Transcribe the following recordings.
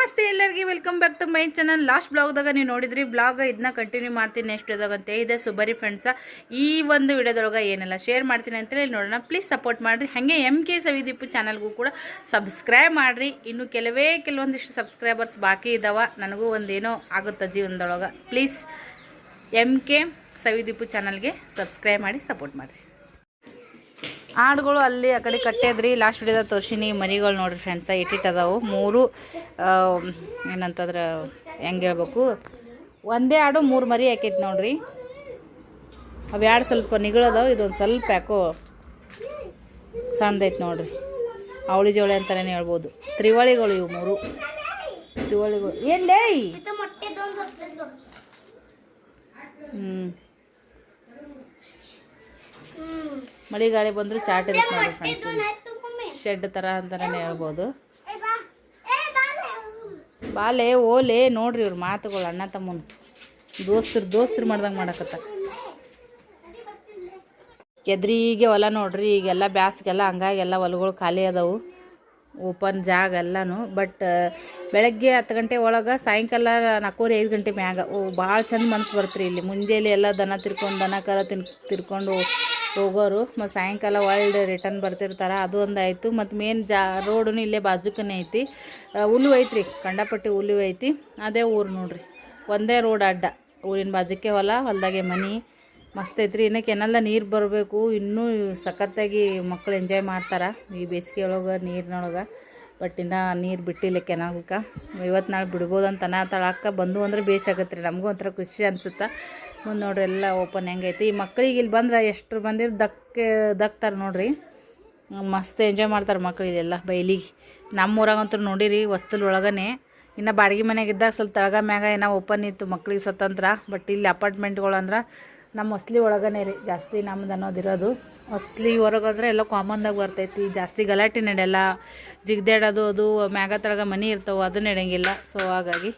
ನಮಸ್ತೆ ಎಲ್ಲರಿಗೂ welcome back to my channel. Last ಬ್ಲಾಗ್ದಾಗ ನೀವು ನೋಡಿದ್ರಿ ಬ್ಲಾಗ್ ಇದನ್ನ ಕಂಟಿನ್ಯೂ ಮಾಡ್ತೀನಿ ನೆಕ್ಸ್ಟ್ ವಿಡಿಯೋದಾಗ ಅಂತ ಇದೆ. ಸೊ ಬರೀ ಫ್ರೆಂಡ್ಸ ಈ ಒಂದು ವಿಡಿಯೋದೊಳಗೆ ಏನೆಲ್ಲ ಶೇರ್ ಮಾಡ್ತೀನಿ ಅಂತೇಳಿ ನೋಡೋಣ. ಪ್ಲೀಸ್ ಸಪೋರ್ಟ್ ಮಾಡಿರಿ. ಹಾಗೆ MK ಸವಿದೀಪ್ ಚಾನಲ್ಗೂ ಕೂಡ ಸಬ್ಸ್ಕ್ರೈಬ್ ಮಾಡಿರಿ. ಇನ್ನು ಕೆಲವೊಂದಿಷ್ಟು ಸಬ್ಸ್ಕ್ರೈಬರ್ಸ್ ಬಾಕಿ ಇದ್ದಾವೆ. ನನಗೂ ಒಂದೇನೋ ಆಗುತ್ತೆ ಜೀವನದೊಳಗೆ. ಪ್ಲೀಸ್ MK ಸವಿದೀಪ್ ಚಾನಲ್ಗೆ ಸಬ್ಸ್ಕ್ರೈಬ್ ಮಾಡಿ ಸಪೋರ್ಟ್ ಮಾಡಿರಿ. ಆಡುಗಳು ಅಲ್ಲಿ ಆ ಕಡೆ ಕಟ್ಟೆದ್ರಿ. ಲಾಸ್ಟ್ ವಿಡಿಯೋದಾಗ ತೋರಿಸಿನಿ ಮರಿಗಳು ನೋಡ್ರಿ ಫ್ರೆಂಡ್ಸ. ಇಟ್ಟಿಟ್ಟದಾವು ಮೂರು. ಏನಂತಂದ್ರೆ ಹೆಂಗೆ ಹೇಳ್ಬೇಕು, ಒಂದೇ ಆಡು 3 ಮರಿ ಹಾಕೈತಿ ನೋಡ್ರಿ. ಅವು ಎರಡು ಸ್ವಲ್ಪ ನಿಗಳದಾವು, ಇದೊಂದು ಸ್ವಲ್ಪ ಯಾಕೋ ಸಣ್ಣದೈತಿ ನೋಡ್ರಿ. ಅವಳಿ ಜೋಳಿ ಅಂತಲೇ ಹೇಳ್ಬೋದು. ತ್ರಿವಳಿಗಳು ಇವು 3 ತ್ರಿವಳಿಗಳು. ಏನ್ಲೇ ಮಳೆ ಗಾಳಿ ಬಂದರೂ ಚಾಟ್ ಇರುತ್ತೆ ನೋಡ್ರಿ ಫ್ರೆಂಡ್ಸ್. ಶೆಡ್ ಥರ ಅಂತಲೇ ಹೇಳ್ಬೋದು. ಬಾಲೆ ಓಲೆ ನೋಡ್ರಿ ಇವ್ರ ಮಾತುಗಳು. ಅಣ್ಣ ತಮ್ಮನ ದೋಸ್ತರು ಮಾಡ್ದಂಗೆ ಮಾಡಕತ್ತ. ಎದ್ರಿಗೆ ಹೊಲ ನೋಡ್ರಿ. ಈಗೆಲ್ಲ ಬ್ಯಾಸ್ಗೆಲ್ಲ ಹಂಗಾಗೆಲ್ಲ ಹೊಲಗಳು ಖಾಲಿ ಅದಾವು, ಓಪನ್ ಜಾಗ ಎಲ್ಲನೂ. ಬಟ್ ಬೆಳಗ್ಗೆ 10 ಗಂಟೆ ಒಳಗೆ ಸಾಯಂಕಾಲ 4-5 ಗಂಟೆ ಮ್ಯಾಗ ಭಾಳ ಚಂದ ಮನ್ಸು ಬರ್ತ್ರಿ. ಇಲ್ಲಿ ಮುಂಜಾನೆ ಎಲ್ಲ ದನ ದನ ಕರ ತಿರ್ಕೊಂಡು ಹೋಗೋರು. ಮತ್ತು ಸಾಯಂಕಾಲ ಒಳ್ಳೆ ರಿಟರ್ನ್ ಬರ್ತಿರ್ತಾರೆ. ಅದು ಒಂದು ಆಯಿತು. ಮತ್ತು ಮೇನ್ ರೋಡೂ ಇಲ್ಲೇ ಬಾಜುಕನೇ ಐತಿ. ಹುಲ್ಲು ಐತ್ರಿ, ಕಂಡಪಟ್ಟಿ ಹುಲ್ಲು ಐತಿ. ಅದೇ ಊರು ನೋಡ್ರಿ. ಒಂದೇ ರೋಡ್ ಅಡ್ಡ. ಊರಿನ ಬಾಜುಕ್ಕೆ ಹೊಲದಾಗೆ ಮನೆ ಮಸ್ತ್ ಐತ್ರಿ. ಇನ್ನು ಕೆನಲ್ದ ನೀರು ಬರಬೇಕು. ಇನ್ನೂ ಸಖತ್ತಾಗಿ ಮಕ್ಕಳು ಎಂಜಾಯ್ ಮಾಡ್ತಾರೆ ಈ ಬೇಸಿಗೆ ಒಳಗೆ ನೀರಿನೊಳಗೆ. ಬಟ್ ಇನ್ನು ನೀರು ಬಿಟ್ಟಿಲ್ಲ ಕೆನಲ್ಗೆ. ಇವತ್ತು ನಾಳೆ ಬಿಡ್ಬೋದು ಅಂತ ತಳಕ್ಕೆ ಬಂದು ಅಂದ್ರೆ ಬೇಸಾಗತ್ತೆ ರೀ. ನಮಗೂ ಒಂಥರ ಖುಷಿ ಅನ್ಸುತ್ತೆ. ಮುಂದೆ ನೋಡ್ರಿ ಎಲ್ಲ ಓಪನ್ ಹೆಂಗೈತಿ. ಈ ಮಕ್ಳಿಗೆ ಇಲ್ಲಿ ಬಂದ್ರೆ ಎಷ್ಟು ಬಂದಿರು ದಕ್ತಾರೆ ನೋಡ್ರಿ. ಮಸ್ತ್ ಎಂಜಾಯ್ ಮಾಡ್ತಾರೆ ಮಕ್ಳು ಇದೆಲ್ಲ ಬೈಲಿಗೆ. ನಮ್ಮೂರಾಗಂತೂ ನೋಡಿರಿ ಹೊಸ್ತಲ್ ಒಳಗನೆ. ಇನ್ನು ಬಾಡಿಗೆ ಮನೆಯಾಗಿದ್ದಾಗ ಸ್ವಲ್ಪ ತಳಗ ಮ್ಯಾಗ ಏನೋ ಓಪನ್ ಇತ್ತು ಮಕ್ಳಿಗೆ ಸ್ವತಂತ್ರ. ಬಟ್ ಇಲ್ಲಿ ಅಪಾರ್ಟ್ಮೆಂಟ್ಗಳು ಅಂದ್ರೆ ನಮ್ಮ ಹೊಸ್ಲಿ ಒಳಗನೆ ರೀ ಜಾಸ್ತಿ ನಮ್ದು ಅನ್ನೋದಿರೋದು. ಹೊಸ್ಲಿ ಹೊರಗೋದ್ರೆ ಎಲ್ಲ ಕಾಮನ್ದಾಗ ಬರ್ತೈತಿ. ಜಾಸ್ತಿ ಗಲಾಟೆ ನಡೆಯಲ್ಲ. ಜಿಗ್ದಾಡೋದು ಅದು ಮ್ಯಾಗ ತಳಗ ಮನೆ ಇರ್ತಾವೆ, ಅದು ನಡೆಯಂಗಿಲ್ಲ. ಸೊ ಹಾಗಾಗಿ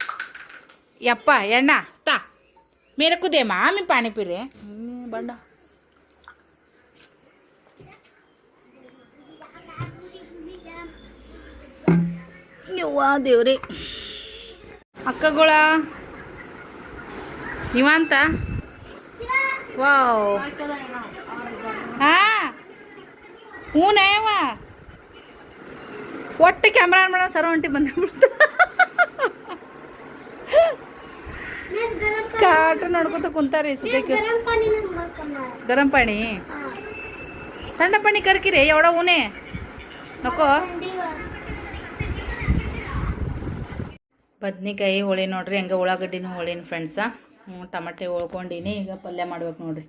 ಯಪ್ಪ ಎಣ್ಣ ತಾ ಮೇರೆ ಕುದೇ ಮಾಮಿ ಪಾನಿಪುರಿ ಬಣ್ಣ ಯವ್ವ ದೇವ್ರಿ. ಅಕ್ಕಗಳ ನೀವಂತ ವಾವ್ ಹಾಂ ಹೂನವ ಒಟ್ಟು ಕ್ಯಾಮ್ರಾ ಆನ್ ಮಾಡೋ ಸರ ಹೊಂಟಿ ಬಂದ್ಬಿಡ್ತು. ಕಾಟ ನೋಡ್ಕೊತ ಕುಂತಾರಿ ಸದ್ಯಕ್ಕೆ. ಗರಂ ಪಾಣಿ ಥಂಡ ಪಾಣಿ ಕರ್ಕಿರಿ ಎವಡ ಹೂನೆ ನಕೋ. ಬದ್ನಿಕಾಯಿ ಹೋಳಿ ನೋಡ್ರಿ. ಹಂಗೆ ಉಳ್ಳಾಗಡ್ಡಿನೂ ಹೋಳಿನ ಫ್ರೆಂಡ್ಸ. ಟಮಾಟೆ ಉಳ್ಕೊಂಡಿನಿ. ಈಗ ಪಲ್ಯ ಮಾಡ್ಬೇಕು ನೋಡ್ರಿ.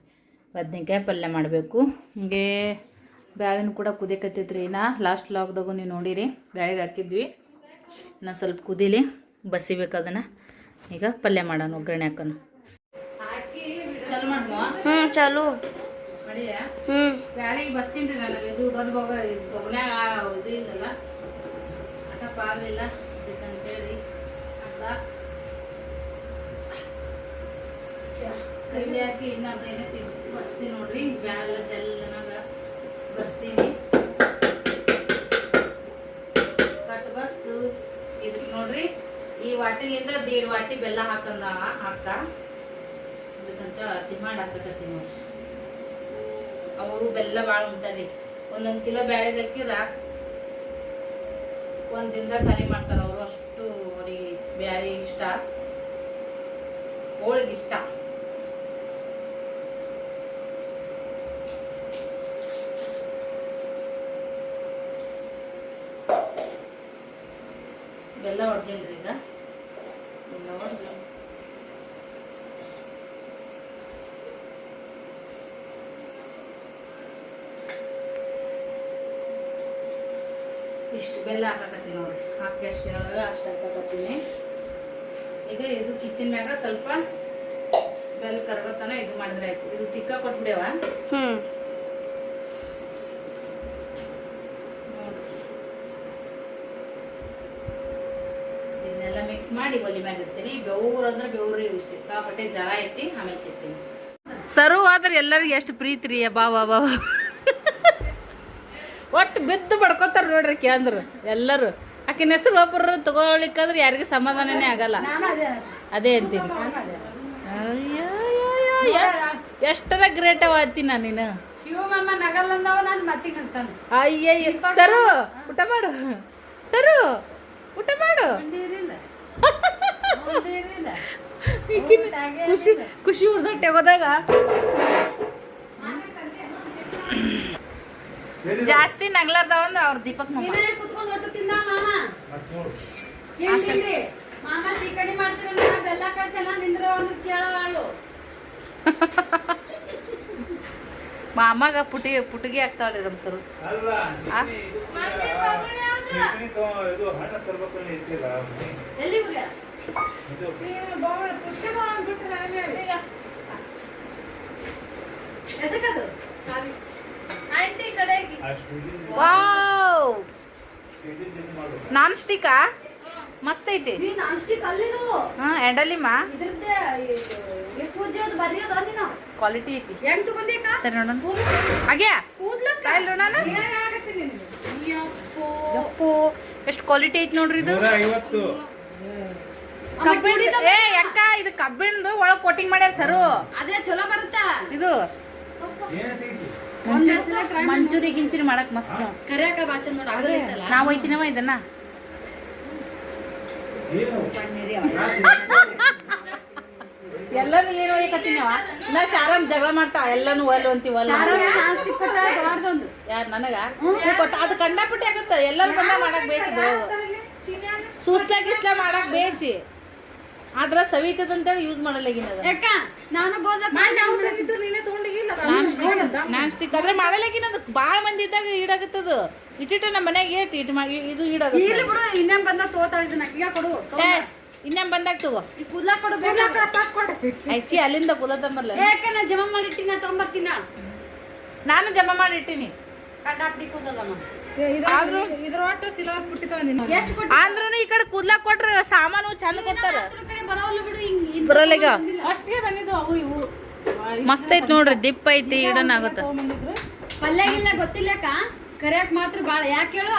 ಬದ್ನಿಕಾಯಿ ಪಲ್ಯ ಮಾಡಬೇಕು. ಹಂಗೆ ಬ್ಯಾಳೆನೂ ಕೂಡ ಕುದಿಯಕತ್ತೈತ್ರಿ. ಇನ್ನು ಲಾಸ್ಟ್ ಲಾಗ್ದಾಗೂ ನೀವು ನೋಡಿರಿ ಬ್ಯಾಳೆಗೆ ಹಾಕಿದ್ವಿ. ಇನ್ನು ಸ್ವಲ್ಪ ಕುದೀಲಿ, ಬಸಿಬೇಕು ಅದನ್ನು. ಈಗ ಪಲ್ಯ ಮಾಡೋಣ, ಒಗ್ಗರಣೆ ಹಾಕೋಣ. ಚಾಲು ಮಾಡಿಯ ಬ್ಯಾಳಿಗೆ ಬಸ್ತೀನಿ ರೀ. ನನಗೆ ಇದು ದೊಡ್ಡ ಬೊಗನ್ಯಾಗ ಇದು ಇದಲ್ಲ ಆಟಪ್ಪ ಆಗಲಿಲ್ಲ ಅದಕ್ಕಂತೇಳಿ ಅಲ್ಲ ಕೈಲಿ ಹಾಕಿ ಇನ್ನು ಅದೇನೇ ಬಸ್ತೀನಿ ನೋಡ್ರಿ. ಬ್ಯಾಳೆಲ್ಲ ಜಲ್ಲನಾಗ ಬಸ್ತೀನಿ. ಕಟ್ ಬಸ್ತು ಇದಕ್ಕೆ ನೋಡ್ರಿ ಈ ವಾಟಿಲಿಂದ 1.5 ವಾಟಿ ಬೆಲ್ಲ ಹಾಕಂದ ಹಾಕ ಅದಕ್ಕಂತ ಅತಿ ಮಾಡಿ ಹಾಕಕತ್ತೀನಿ ನೋಡ್ರಿ. ಅವರು ಬೆಲ್ಲ ಭಾಳ ಉಂಟಾರಿ. 1 ಕಿಲೋ ಬ್ಯಾಳೆಗೆ ಹಾಕಿರ 1 ದಿನದಾಗ ಖಾಲಿ ಮಾಡ್ತಾರೆ ಅವರು. ಅಷ್ಟು ಅವ್ರಿಗೆ ಬ್ಯಾಳೆ ಇಷ್ಟ, ಹೋಳಿಗೆ ಇಷ್ಟ. ಬೆಲ್ಲ ಹೊಡ್ದೇನ್ರಿ. ಈಗ ಬೆಲ್ಲ ಹೊಡೆದು ಇಷ್ಟು ಬೆಲ್ಲ ಹಾಕಕತ್ತೀನಿ ನೋಡ್ರಿ. ಹಾಕಿ ಅಷ್ಟು ಹೇಳೋದು ಅಷ್ಟು ಹಾಕಕತ್ತೀನಿ. ಈಗ ಇದು ಕಿಚನ್ ಮ್ಯಾಗ ಸ್ವಲ್ಪ ಬೆಲ್ಲ ಕರಗತನ ಇದು ಮಾಡಿದ್ರೆ ಆಯ್ತು. ಇದು ತಿಕ್ಕ ಕೊಟ್ಬಿಡ್ಯವ. ಇದನ್ನೆಲ್ಲ ಮಿಕ್ಸ್ ಮಾಡಿ ಒಲಿ ಮ್ಯಾಗ ಇಡ್ತೀನಿ. ಬೆವ್ರು ಅಂದ್ರೆ ಬೆವ್ರಿ ಸಿಕ್ಕಾಪಟ್ಟೆ ಜರ ಐತಿ. ಆಮೇಲೆ ಸಿಗ್ತೀನಿ. ಸರು ಆದ್ರೆ ಎಲ್ಲರಿಗೂ ಎಷ್ಟು ಪ್ರೀತಿ ರೀ. ಬಾ ಒಟ್ಟು ಬಿದ್ದು ಬಡ್ಕೋತಾರ ನೋಡ್ರಿ ಕ್ಯಾಂದ್ರ ಎಲ್ಲರೂ. ಆಕಿನ ಹೆಸರು ಒಬ್ಬರು ತಗೊಳ್ಳಿಕ್ಕಂದ್ರೆ ಯಾರಿಗೂ ಸಮಾಧಾನನೇ ಆಗಲ್ಲ. ಅದೇ ಅಂತೀನಿ. ಎಷ್ಟರ ಗ್ರೇಟ್ ಅವತ್ತೀನಿ ನೀನು. ಶಿವಮಮ್ಮ ನಗಲ್ಲಂದವ ನಾನು ಮತ್ತಿನಂತಾನೆ. ಅಯ್ಯಯ್ಯ ಸರು ಊಟ ಮಾಡು, ಸರು ಊಟ ಮಾಡು. ಖುಷಿ ಖುಷಿ ಉಳ್ದಟ್ಟೆ ಹೋದಾಗ ಜಾಸ್ತಿ ನಗ್ಲಾರ್ದವ ಅಂದ್ರೆ ಅವ್ರ ದೀಪಕ್ ಕುತ್ಕೊಂಡು ಒಟ್ಟು ತಿಂದ ಮಾಮ. ಮಾಮ ಚಿಕಡಿ ಮಾಡ್ತೀರ ಬೆಲ್ಲ ಕಳ್ಸಲ್ಲ ನಿಂದ್ರೆ ಒಂದು ಕೇಳವಾಳು. ಮಾಮಾಗ ಪುಟಿಗೆ ಆಗ್ತಾವ್ರಿ ರಮ್ಸರು. ವಾವ್ ನಾನ್ ಸ್ಟಿಕ್ಕಾ ಮಸ್ತ್ ಐತಿ. ಎಂಡಲಿಮಾ ಕ್ವಾಲಿಟಿ ಐತಿ. ಸರಿ ನೋಡೋಣ. ಆಗ್ಯಾ ಯಪ್ಪೋ ಎಷ್ಟು ಕ್ವಾಲಿಟಿ ಐತಿ ನೋಡ್ರಿ ಇದು. ಏ ಅಕ್ಕ ಇದು ಕಬ್ಬಿಣದು ಒಳಗ್ ಕೋಟಿಂಗ್ ಮಾಡ್ಯಾರ ಸರು. ಅದೇ ಚಲೋ ಬರುತ್ತಾ ಇದು ಮಂಚೂರಿ ಗಿಂಚೂರಿ ಮಾಡಕ್ ಮಸ್ತ್. ಕರಿಯಾಕ ಬಾಚ ನೋಡ ನಾವ್ ಐತಿನವ ಇದನ್ನ ಎಲ್ಲಾನು ಏನು ಹೋಯ್ಕತ್ತೀನವ. ನಾ ಶಾರಾಮ್ ಜಗಳ ಮಾಡ್ತಾ ಎಲ್ಲಾನು ಒಲ್ ಅಂತೀವ. ಯಾರು ನನಗ ಅದು ಕಂಡಾಪಟ್ಟಿ ಆಗತ್ತ. ಎಲ್ಲರೂ ಬಂದ ಮಾಡಕ್ ಬೇಯಿಸಿದ್ರು ಸೂಸ್ಲಾ ಗಿಸ್ಲಾ ಮಾಡಕ್ ಬೇಯಿಸಿ ಆದ್ರ ಸವಿತದಂತೇಳಿ ಯೂಸ್ ಮಾಡಲ್ಲ. ನಾನ್ ಸ್ಟಿಕ್ ಆದ್ರೆ ಮಾಡಲಾಗಿನ ಬಾಳ ಮಂದಿ ಇದ್ದಾಗ ಈಡಾಗತ್ತದ. ಇಟ್ಟಿಟ್ಟ ನಮ್ಮ ಮನೆಗೆ ಇದು ಈಡಾಗುತ್ತೆ. ಇನ್ನೇನ್ ಬಂದಾಗ ತಗೋ ಐಚಿ ಅಲ್ಲಿಂದ ಕುಲ ತಂಬರ್ಲ. ಜಮಾ ಮಾಡಿಟ್ಟಿನ ತೊಂಬತ್ತಿನ ನಾನು ಜಮಾ ಮಾಡಿ ಇಟ್ಟಿನಿ. ಆದ್ರೂ ಈ ಕಡೆ ಕೂದ್ಲಾಕ್ ಕೊಟ್ರ ಸಾಮಾನು ಚಂದ ಕೊಡ್ತಾರ. ಬರಲ್ಲ ಮಸ್ತ್ ಐತಿ ನೋಡ್ರಿ. ದಿಪ್ಪ ಐತಿ ಇಡನ್ ಆಗುತ್ತ. ಪಲ್ಯಾಗಿಲ್ಲ ಗೊತ್ತಿಲ್ಲಕ್ಕ ಕರಿಯಾಕ್ ಮಾತ್ರ ಬಾಳ. ಯಾಕೆ ಹೇಳು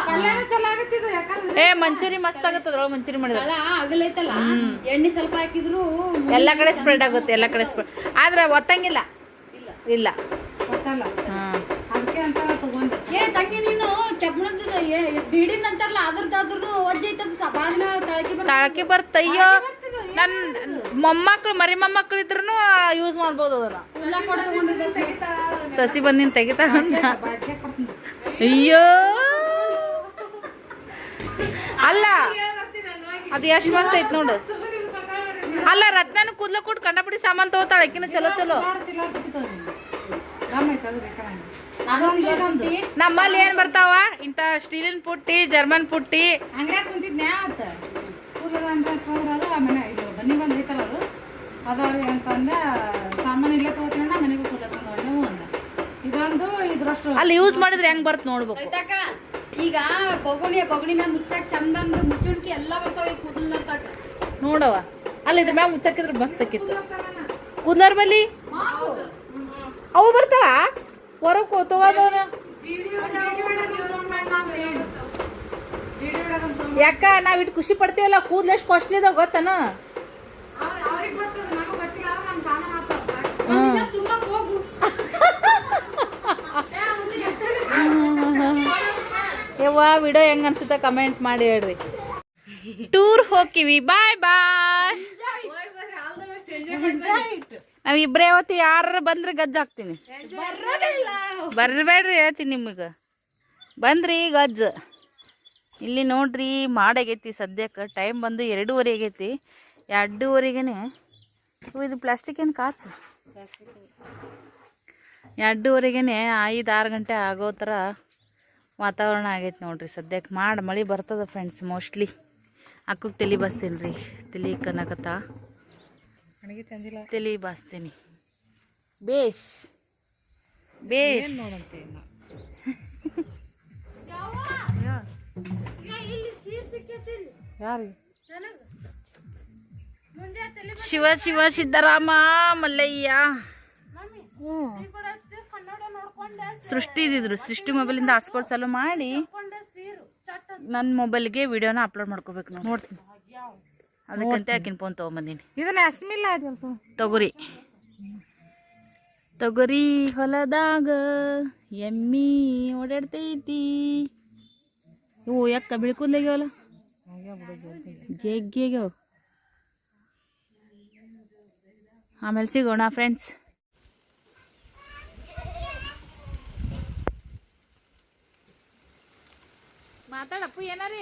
ಏ ಮಂಚೂರಿ ಮಸ್ತ್ ಆಗತ್ತದ. ಮಂಚೂರಿ ಮಾಡಿದ್ರ ಅಗಲೈತಲ್ಲ ಎಣ್ಣೆ ಸ್ವಲ್ಪ ಹಾಕಿದ್ರು ಎಲ್ಲಾ ಕಡೆ ಸ್ಪ್ರೆಡ್ ಆಗುತ್ತೆ. ಎಲ್ಲಾ ಕಡೆ ಸ್ಪ್ರೆಡ್ ಆದ್ರ ಒತ್ತಂಗಿಲ್ಲ. ಇಲ್ಲ ಏ ತಂಗಿ ನೀನು ಕೆಬ್ಬಣದ ಬೀಡಿಂದ ಅಂತಾರಲ್ಲ ಅದ್ರದ್ದಾದ್ರೂ ಒಜ್ಜೆ ಐತದ ಬಾಗಿನ ತಾಳಕಿ ಬರ್ತಯ್ಯೋ. ನನ್ ಮೊಮ್ಮಕ್ಳು ಮರಿ ಮೊಮ್ಮಕ್ಳು ಇದ್ರು ಯೂಸ್ ಮಾಡ್ಬೋದು ಅದನ್ನ. ಸಸಿ ಬಂದಿನ ತೆಗಿತಾ ಅಯ್ಯೋ ಅಲ್ಲ ಅದು ಎಷ್ಟು ಮಸ್ತ್ ಐತ್ ನೋಡು. ಅಲ್ಲ ರತ್ನನು ಕೂದ್ಲ ಕೊಟ್ಟು ಕಂಡಪಡಿ ಸಾಮಾನ್ ತಗೋತಾಳ. ಆಕಿನ ಚಲೋ ಚಲೋ. ನಮ್ಮಲ್ಲಿ ಏನ್ ಬರ್ತಾವ ಇಂತ ಸ್ಟೀಲಿನ ಪುಟ್ಟಿ, ಜರ್ಮನ್ ಪುಟ್ಟಿ. ಅಲ್ಲಿ ಯೂಸ್ ಮಾಡಿದ್ರೆ ಹೆಂಗ್ ಬರ್ತ ನೋಡ್ಬೇಕು. ಈಗ ಬೊಗಣಿನ ಮುಚ್ಚಾಕ್ ಚಂದ ಮುಚ್ಚುಣ್ಕಿ ಎಲ್ಲಾ ಬರ್ತಾವ ಕೂದಲ ನೋಡವ. ಅಲ್ಲಿ ಇದ್ರ ಮ್ಯಾಗ ಮುಚ್ಚಾಕಿದ್ರೆ ಮಸ್ತ್ ಆಕಿತ್ತು. ಕೂದ್ಲಾರ ಬಲ್ಲಿ ಅವು ಬರ್ತಾವ ಹೊರಗ್ ತಗೋದವ್ರ. ಯಾಕ ನಾವ್ ಇಟ್ಟು ಖುಷಿ ಪಡ್ತೀವಲ್ಲ ಕೂದ್ಲು ಎಷ್ಟು ಕಾಸ್ಟ್ಲಿ ಇದಾವ ಗೊತ್ತನ. ಯವ್ವ ವಿಡಿಯೋ ಹೆಂಗ ಅನ್ಸುತ್ತ ಕಮೆಂಟ್ ಮಾಡಿ ಹೇಳ್ರಿ. ಟೂರ್ ಹೋಗಿವಿ. ಬಾಯ್ ಬಾಯ್. ನಾವ್ ಇಬ್ರೇ ಹೋಗ್ತೀವಿ. ಯಾರ ಬಂದ್ರೆ ಗಜ್ಜ ಹಾಕ್ತೀನಿ. ಬರ್ಬೇಡ್ರಿ ಹೇಳ್ತೀನಿ ನಿಮಗೆ. ಬಂದ್ರಿ ಗಜ್ಜ. ಇಲ್ಲಿ ನೋಡ್ರಿ ಮಾಡಾಗೈತಿ ಸದ್ಯಕ್ಕೆ. ಟೈಮ್ ಬಂದು 2:30 ಆಗೈತಿ. 2:30ಗೆನೆ ಇದು ಪ್ಲಾಸ್ಟಿಕ್ ಏನು ಕಾಚು. 2:30ಗೆನೆ 5-6 ಗಂಟೆ ಆಗೋ ಥರ ವಾತಾವರಣ ಆಗೈತಿ ನೋಡ್ರಿ ಸದ್ಯಕ್ಕೆ. ಮಳೆ ಬರ್ತದ ಫ್ರೆಂಡ್ಸ್ ಮೋಸ್ಟ್ಲಿ. ಅಕ್ಕಗೆ ತಲೆ ಬಾಸ್ತೀನಿ ರೀ. ತಲೆ ಕನಕತ್ತ ತಲೆ ಬಾಸ್ತೀನಿ. ಬೇಷ್ ಬೇಷ್ ಶಿವ ಶಿವ ಸಿದ್ದರಾಮ ಮಲ್ಲಯ್ಯ. ಸೃಷ್ಟಿ ಇದ್ದಿದ್ರು. ಸೃಷ್ಟಿ ಮೊಬೈಲಿಂದ ಹಾಸ್ಪಾಟ್ ಚಾಲು ಮಾಡಿ ನನ್ನ ಮೊಬೈಲ್ಗೆ ವಿಡಿಯೋನ ಅಪ್ಲೋಡ್ ಮಾಡ್ಕೋಬೇಕು ನಾವು ನೋಡ್ತೀನಿ ಅದಕ್ಕಂತೆ ಆಕಿನ ಫೋನ್ ತೊಗೊಂಬಂದೀನಿ ಇದನ್ನ ಅಸ್ಮಿಲ್ಲ ತೊಗರಿ ಹೊಲದಾಗ ಎಮ್ಮಿ ಓಡಾಡ್ತೈತಿ ಇವು ಯಾಕ ಬಿಳ್ಕೂದ್ಲಾಗ್ಯಾವಲ್ಲ ಜಗ್ಗ್ಯಾಗ್ಯಾವ ಆಮೇಲೆ ಸಿಗೋಣ ಫ್ರೆಂಡ್ಸ್ ಮಾತಾಡಪ್ಪ ಏನಾರೀ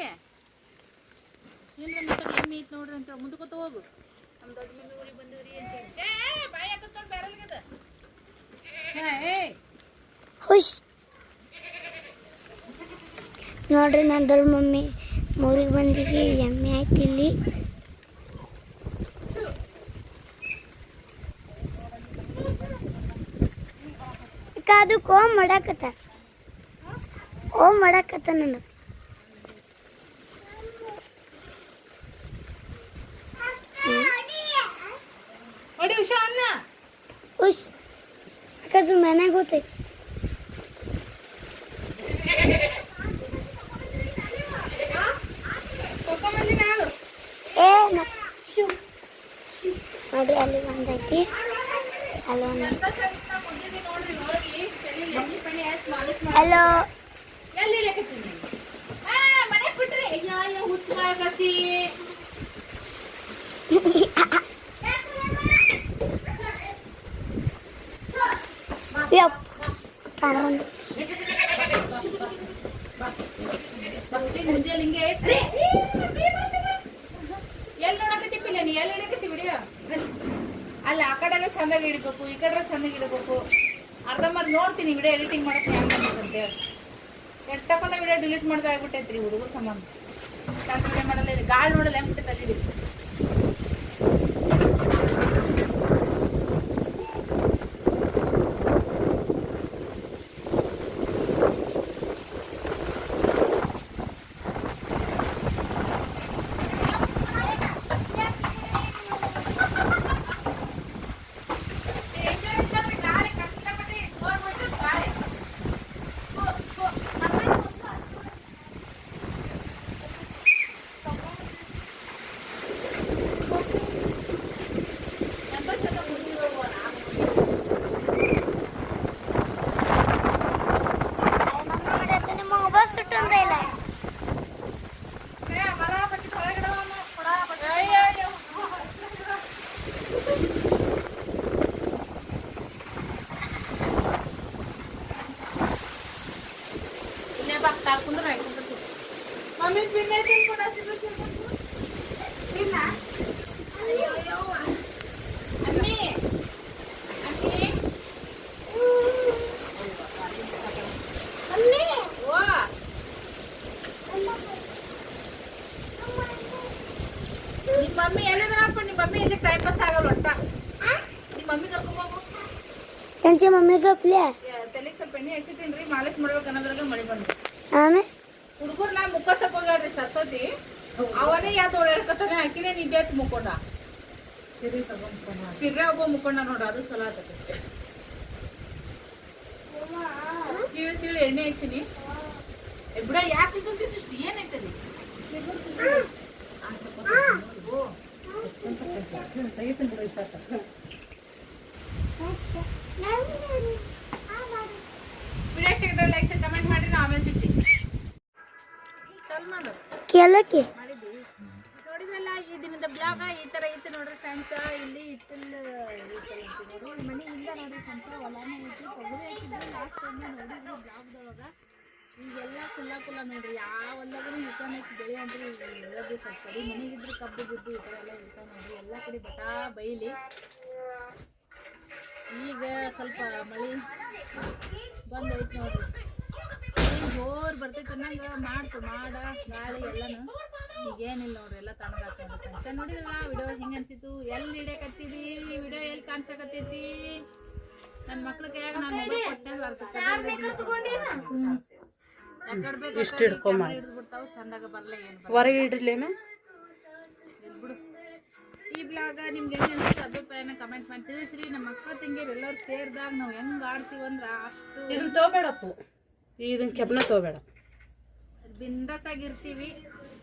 ಏನ್ರ ಮಾತಾಡಿ ಎಮ್ಮಿ ಐತಿ ನೋಡ್ರಿ ಅಂತ ಮುಂದಕ್ಕೋತ ಹೋಗು ನಮ್ಮ ದೊಡ್ಡ ಮಮ್ಮಿ ಊರಿಗೆ ಬಂದಿವ್ರಿ ಅಂತ ಬಾಯಿ ಹಾಕಿಸ್ಕೊಂಡು ಬೇರಲ್ಗದ ಹುಷ್ ನೋಡ್ರಿ ನಾನು ದೊಡ್ಡ ಮಮ್ಮಿ ಊರಿಗೆ ಬಂದಿವಿ ಎಮ್ಮೆ ಆಯ್ತು ಇಲ್ಲಿ ಅದು ಓಮ್ ಮಾಡಾಕತ್ತ ನನಗೆ ನೋಡಿ ಉಷಾ ಅನ್ನ ಹುಷ್ ಅದು ಮನೆಗೆ ಹೋತೈತಿ ನೋಡ್ರಿ ಅಲ್ಲಿ ಬಂದೈತಿ ಹಲೋ ಹಲೋ ಮುಂಜಾನೆ ಹಿಂಗೆ ಎಲ್ಲಿ ನೋಡಕತ್ತಿಪ್ಪಿಲ್ಲ ನೀ ಎಲ್ಲಿ ಹಿಡಕತ್ತಿ ವಿಡಿಯೋ ಅಲ್ಲಿ ಆ ಕಡೆ ಚಂದಾಗಿ ಹಿಡಿಬೇಕು ಈ ಕಡೆ ಚಂದಾಗಿ ಹಿಡಬೇಕು ಅರ್ಧಂಬರ್ಧ ನೋಡ್ತೀನಿ ವಿಡಿಯೋ ಎಡಿಟಿಂಗ್ ಮಾಡಕ್ಕೆ ಹೆಂಗೆ ಅಂತೇಳಿ ಎಟ್ಟಕೊಂಡ ವಿಡಿಯೋ ಡಿಲೀಟ್ ಮಾಡ್ತಾ ಆಗ್ಬಿಟ್ಟೈತ್ರಿ ಹುಡುಗರು ಸಂಬಂಧ ವಿಡಿಯೋ ಮಾಡಲ್ಲ ಇದು ಗಾಳಿ ನೋಡಲ್ಲ ಹೆಂಗ್ ಬಿಟ್ಟೈತೆ ಅಲ್ಲಿ Mami, pinatin ko na sila siya. Pina? Ami? Ami? Ami? Wah! Ni mami, ano na po ni mami? Hindi tayo pasagal orta. Ni mami kung ಹೋಗು. ಎಂಚೆ ಮಮ್ಮಿ ಸೊಪ್ಲೆ ತಲೆಗೆ ಸ್ವಲ್ಪ ಎಣ್ಣೆ ಹಚ್ಚಿತೀನಿ ರೀ ಮಾಲಿಶ್ ಮಾಡ್ಬೇಕು ಅನ್ನೋದ್ರಾಗ ಮಳೆ ಬಂದು ಆಮೇಲೆ ಹುಡುಗರು ನಾ ಮುಕ್ಕಸಕ್ ಹೋಗ್ಯಾಡ್ರಿ ಸರಸ್ವತಿ ಅವನೇ ಯಾವ್ದು ಓಡಾಡ್ಕತ್ತಾನೆ ಆಕಿನೇ ನಿದ್ದೆ ಹತ್ತು ಮುಕ್ಕೊಂಡ ಸಿರ್ರೆ ಒಬ್ಬ ಮುಕ್ಕೊಂಡ ನೋಡ್ರಿ ಅದು ಚಲೋ ಆಗ್ತದೆ ಸೀಳು ಎಣ್ಣೆ ಹಚ್ಚಿನಿ ಬಿಡ ಯಾಕೆ ಇಷ್ಟು ಏನೈತರಿ ವಿಡಿಯೋ ಲೈಕ್ ಕಮೆಂಟ್ ಮಾಡಿ ನಾ ಆಮೇಲೆ ಸಿಗ್ತೀನಿ ಚಲ್ ಮಾಡು ಕೇಳಕ್ಕೆ ಮಾಡಿದ್ದಿ ನೋಡಿದ್ರಲ್ಲ ಈ ದಿನದ ಬ್ಲಾಗ ಈ ತರ ಐತೆ ನೋಡ್ರಿ ಫ್ರೆಂಡ್ಸ್ ಇಲ್ಲಿ ಇಟ್ಟಲ್ ನೋಡ್ರಿ ಈ ಮನೆ ಇಲ್ಲ ನೋಡ್ರಿ ಫ್ರೆಂಡ್ಸ್ ಹೊಲಾನೇ ಐತಿ ತೊಗರಿ ಹಾಕಿದ್ರು ಲಾಸ್ಟ್ ಟೈಮ್ ನೋಡಿದ್ರಿ ಬ್ಲಾಗ್ದೊಳಗ ಈಗೆಲ್ಲ ಕುಲ್ಲ ನೋಡ್ರಿ ಯಾವ ಹೊಲ್ದಾಗೂ ಇರ್ತಾನ ಐತಿ ಬೆಳೆ ಅಂದ್ರೆ ಹೇಳೋದು ಸ್ವಲ್ಪ ಸರಿ ಮನೆಗಿದ್ರು ಕಬ್ಬು ಗಿಬ್ಬು ಈ ಥರ ಎಲ್ಲ ಇರ್ತಾವ ನೋಡ್ರಿ ಎಲ್ಲ ಕಡೆ ಬಟಾ ಬೈಲಿ ಈಗ ಸ್ವಲ್ಪ ಮಳೆ ಬಂದೈತಿ ನೋಡ್ರಿ ಜೋರ್ ಬರ್ತೈತೆ ಅನ್ನಂಗೆ ಮಾಡ್ತು ಮಾಡ ಗಾಳಿ ಎಲ್ಲನೂ ಈಗೇನಿಲ್ಲ ನೋಡ್ರಿ ಎಲ್ಲ ತಣ್ಣಗಾತ್ ನೋಡ್ರಿ ಫ್ರೆಂಡ್ಸ್ ನೋಡಿದ್ರಲ್ಲ ವಿಡಿಯೋ ಹಿಂಗೆ ಅನ್ಸಿತ್ತು ಎಲ್ಲಿ ಹಿಡಿಯಕತ್ತೀರಿ ವಿಡಿಯೋ ಎಲ್ಲಿ ಕಾಣಿಸಕತ್ತೈತಿ ನನ್ನ ಮಕ್ಳ ಕೈಯಾಗ ನಾನು ಮೊಬೈಲ್ ಕೊಟ್ಟೆ ಇಷ್ಟು ಹಿಡ್ಕೊಂಬ ಹಿಡಿದ್ಬಿಡ್ತಾವು ಚಂದಾಗ ಬರಲ್ಲ ಏನು ಹೊರಗೆ ಇಡ್ಲೇನು ಬಿಡು ಈ ಬ್ಲಾಗ ನಿಮ್ಗೆ ಹೆಂಗೆ ಅನ್ಸುತ್ತೆ ಅಭಿಪ್ರಾಯನ ಕಮೆಂಟ್ ಮಾಡಿ ತಿಳಿಸ್ರಿ ನಮ್ಮ ಅಕ್ಕ ತಂಗಿಯರು ಎಲ್ಲರೂ ಸೇರಿದಾಗ ನಾವು ಹೆಂಗೆ ಆಡ್ತೀವಿ ಅಂದ್ರೆ ಅಷ್ಟು ಇದನ್ನ ತೊಗೋಬೇಡಪ್ಪು ಇದನ್ನ ಕೆಬ್ಬನ ತೊಗೋಬೇಡ ಬಿಂದಾಸ್ ಆಗಿರ್ತೀವಿ.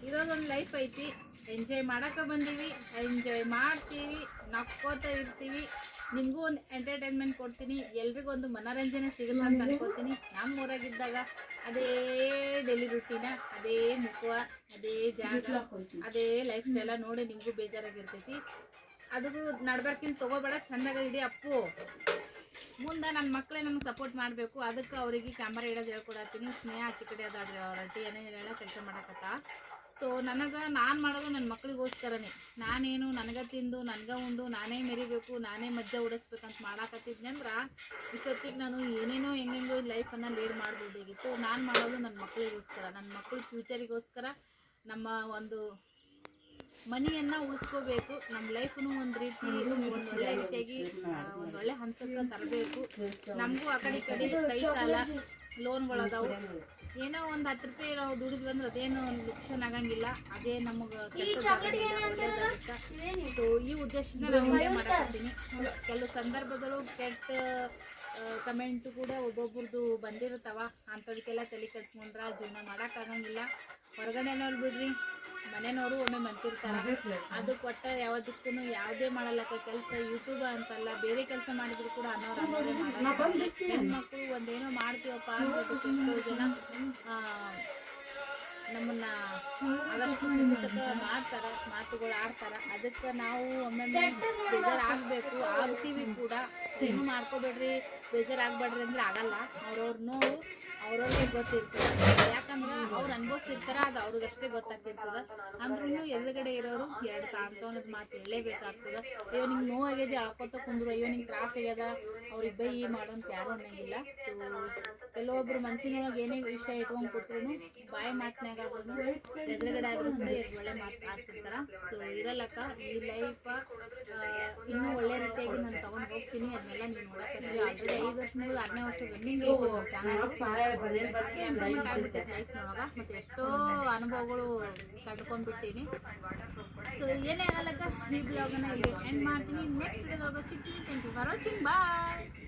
ಇರೋದೊಂದು ಲೈಫ್ ಐತಿ, ಎಂಜಾಯ್ ಮಾಡಕ್ಕೆ ಬಂದೀವಿ, ಎಂಜಾಯ್ ಮಾಡ್ತೀವಿ, ನಕ್ಕೋತ ಇರ್ತೀವಿ. ನಿಮಗೂ ಒಂದು ಎಂಟರ್ಟೈನ್ಮೆಂಟ್ ಕೊಡ್ತೀನಿ, ಎಲ್ರಿಗೂ ಒಂದು ಮನೋರಂಜನೆ ಸಿಗುತ್ತೆ ಅಂತ ಅನ್ಕೋತೀನಿ. ನಮ್ಮ ಊರಾಗಿದ್ದಾಗ ಅದೇ ಡೈಲಿ ರುಟೀನ, ಅದೇ ಮುಖ, ಅದೇ ಜಾಗ, ಅದೇ ಲೈಫ್ ಸ್ಟೈಲ ನೋಡಿ ನಿಮಗೂ ಬೇಜಾರಾಗಿರ್ತೈತಿ. ಅದಕ್ಕೂ ನಡ್ಬರ್ಕಿಂತ ತಗೋಬೇಡ, ಚಂದಾಗ ಇಡಿ ಅಪ್ಪು. ಮುಂದೆ ನನ್ನ ಮಕ್ಕಳೇ ನನಗೆ ಸಪೋರ್ಟ್ ಮಾಡಬೇಕು. ಅದಕ್ಕೆ ಅವರಿಗೆ ಕ್ಯಾಮರಾ ಇಡೋದು ಹೇಳ್ಕೊಡತ್ತೀನಿ. ಸ್ನೇಹ ಆಚೆ ಕಡೆ ಅದಾಡ್ರಿ, ಅವ್ರ ಅಡ್ಡಿ ಏನೇನೆಲ್ಲ ಕೆಲಸ ಮಾಡಕತ್ತ. ಸೊ ನಾನು ಮಾಡೋದು ನನ್ನ ಮಕ್ಕಳಿಗೋಸ್ಕರನೇ. ನಾನೇನು ನನಗೆ ತಿಂದು ನನಗೆ ಉಂಡು ನಾನೇ ಮೆರಿಬೇಕು, ನಾನೇ ಮಜ್ಜ ಉಡಿಸ್ಬೇಕಂತ ಮಾಡಾಕತ್ತಿದ್ನಿ ಅಂದ್ರೆ ಇಷ್ಟೊತ್ತಿಗೆ ನಾನು ಏನೇನೋ ಹೆಂಗೆಂಗೋ ಲೈಫನ್ನು ಲೀಡ್ ಮಾಡ್ಬೋದಾಗಿತ್ತು. ನಾನು ಮಾಡೋದು ನನ್ನ ಮಕ್ಕಳಿಗೋಸ್ಕರ, ನನ್ನ ಮಕ್ಕಳ ಫ್ಯೂಚರಿಗೋಸ್ಕರ. ನಮ್ಮ ಒಂದು ಮನಿಯನ್ನು ಉಳಿಸ್ಕೋಬೇಕು, ನಮ್ಮ ಲೈಫನ್ನು ಒಂದು ರೀತಿ ಒಳ್ಳೆ ರೀತಿಯಾಗಿ ಒಂದು ಒಳ್ಳೆ ಹಂತಕ್ಕೆ ತರಬೇಕು. ನಮಗೂ ಆ ಕಡೆ ಕೈ ಸಾಲ ಲೋನ್ಗಳದಾವು. ಏನೋ ಒಂದು 10 ರೂಪಾಯಿ ನಾವು ದುಡಿದ್ವಿ ಅಂದ್ರೆ ಅದೇನು ಲುಕ್ಷನ್ ಆಗಂಗಿಲ್ಲ, ಅದೇ ನಮಗೆ ಒಳ್ಳೇದಾಗುತ್ತೆ. ಸೊ ಈ ಉದ್ದೇಶನ ನಾನು ಇಲ್ಲೇ ಮಾಡಾಕತ್ತೀನಿ. ಕೆಲವು ಸಂದರ್ಭದಲ್ಲೂ ಕೆಟ್ಟ ಕಮೆಂಟು ಕೂಡ ಒಬ್ಬೊಬ್ರದ್ದು ಬಂದಿರುತ್ತವ. ಅಂಥದಕ್ಕೆಲ್ಲ ತಲೆ ಕೆಡ್ಸ್ಕೊಂಡ್ರೆ ಜೀವನ ಮಾಡೋಕ್ಕಾಗಂಗಿಲ್ಲ. ಹೊರಗಡೆನವ್ರು ಬಿಡ್ರಿ, ಮನೆಯವರು ಒಮ್ಮೆ ಮಂತಿರ್ತಾರೆ. ಅದಕ್ಕೆ ಒಟ್ಟ ಯಾವುದಕ್ಕೂ ಯಾವುದೇ ಮಾಡಲ್ಲಕ್ಕ ಕೆಲಸ, ಯೂಟ್ಯೂಬ್ ಅಂತಲ್ಲ, ಬೇರೆ ಕೆಲಸ ಮಾಡಿದ್ರು ಕೂಡ ಅನ್ನೋರೇ ಮಾಡಲ್ಲ. ಹೆಣ್ಮಕ್ಳು ಒಂದೇನೋ ಮಾಡ್ತೀವಪ್ಪ ಅನ್ನೋದಕ್ಕೆ ಎಷ್ಟೋ ಜನ ನಮ್ಮನ್ನ ಆದಷ್ಟು ತುಂಬಸಕ್ಕೆ ಮಾಡ್ತಾರೆ, ಮಾತುಗಳು ಆಡ್ತಾರೆ. ಅದಕ್ಕೆ ನಾವು ಒಮ್ಮೊಮ್ಮೆ ಬೇಜಾರಾಗಬೇಕು, ಆಗ್ತೀವಿ ಕೂಡ. ಏನು ಮಾಡ್ಕೋಬೇಡ್ರಿ, ಬೇಜಾರಾಗಬೇಡ್ರಿ ಅಂದ್ರೆ ಆಗಲ್ಲ. ಅವ್ರವ್ರ ನೋವು ಅವ್ರವ್ರಿಗೆ ಗೊತ್ತಿರ್ತದೆ. ಯಾಕಂದ್ರೆ ಅವ್ರು ಅನುಭವಿಸಿರ್ತಾರ, ಅದು ಅವ್ರಿಗಷ್ಟೇ ಗೊತ್ತಾಗ್ತಿರ್ತದೆ. ಅಂದ್ರೂ ಎದುರುಗಡೆ ಇರೋರು 2 ಸಾಂತ್ವನದ ಮಾತು ಹೇಳಲೇಬೇಕಾಗ್ತದೆ. ಅಯ್ಯೋ ನಿಂಗೆ ನೋವು ಆಗ್ಯದ ಅಳ್ಕೊತ ಕುಂದ್ರು, ಅಯ್ಯೋ ನಿಂಗೆ ತ್ರಾಸ ಆಗ್ಯದ, ಅವ್ರಿಗೆ ಬೈ ಮಾಡೋಂತ ಯಾರು ಅನ್ನಂಗಿಲ್ಲ. ಸೊ ಕೆಲವೊಬ್ರು ಮನಸ್ಸಿನೊಳಗೆ ಏನೇ ವಿಷಯ ಇಟ್ಕೊಂಡು ಕೂತ್ರು ಬಾಯಿ ಮಾತನಾಗಾದ್ರೂ ಎದುರುಗಡೆ ಆದ್ರೂ ಕೂಡ ಒಳ್ಳೆ ಮಾತು ಆಡ್ತಿರ್ತಾರ. ಸೊ ಇರಲ್ಲಕ್ಕ, ಈ ಲೈಫ್ ಇನ್ನೂ ಒಳ್ಳೆ ರೀತಿಯಾಗಿ ನಾನು ತಗೊಂಡು ಹೋಗ್ತೀನಿ. ಅದನ್ನೆಲ್ಲ ನೀವು ನೋಡಕ್ಕೆ ಆಲ್ರೆಡಿ 5 ವರ್ಷ ಮುಗಿದು 10ನೇ ವರ್ಷ ರನ್ನಿಂಗ್ ಇಂಪ್ರೂವ್ಮೆಂಟ್ ಆಗ್ಬಿಟ್ಟೈತೆ ಲೈಫ್ನೊಳಗೆ. ಮತ್ತು ಎಷ್ಟೋ ಅನುಭವಗಳು ಕಂಡುಕೊಂಡ್ಬಿಡ್ತೀನಿ. ಸೊ ಏನೇ ಆಗಲ್ಲಕ್ಕ, ಈ ಬ್ಲಾಗನ್ನ ಇಲ್ಲಿ ಎಂಡ್ ಮಾಡ್ತೀನಿ. ನೆಕ್ಸ್ಟ್ ವಿಡಿಯೋದೊಳಗೆ ಸಿಗ್ತೀನಿ. Thank you for watching. Bye.